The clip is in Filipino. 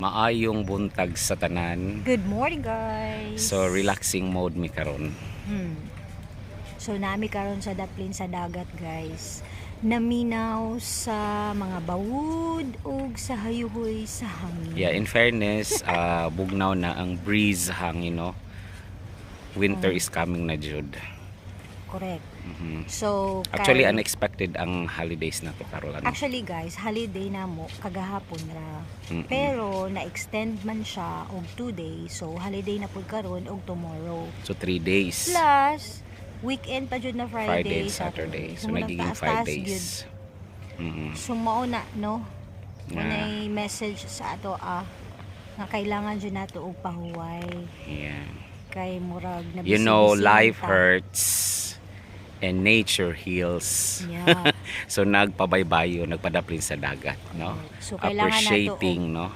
Maayong buntag sa tanan. Good morning, guys. So relaxing mode mi karon. So nami karon sa daplin sa dagat, guys. Naminaw sa mga bawod ug sa hayuhoy sa hangin. Yeah, in fairness, bugnaw na ang breeze hangin, no. Winter is coming na jud. Correct. Mhm. So Actually unexpected ang holidays na to karon. Actually, guys, holiday na mo kagahapon ra. Mm-mm. Pero na-extend man siya og 2 days. So holiday na pud karon og tomorrow. So 3 days. Plus weekend pa jud na Friday, Saturday. So muna nagiging 5 taas-taas days. gyud. Mhm. So mao na, no? Yeah. May message sa ato nga kailangan jud nato og pahuway Yeah. kay murag na You know, life hurts and nature heals. Yeah. So nagpabaybayo, nagpadaplin sa dagat, no? So kailangan nato og Appreciating, no?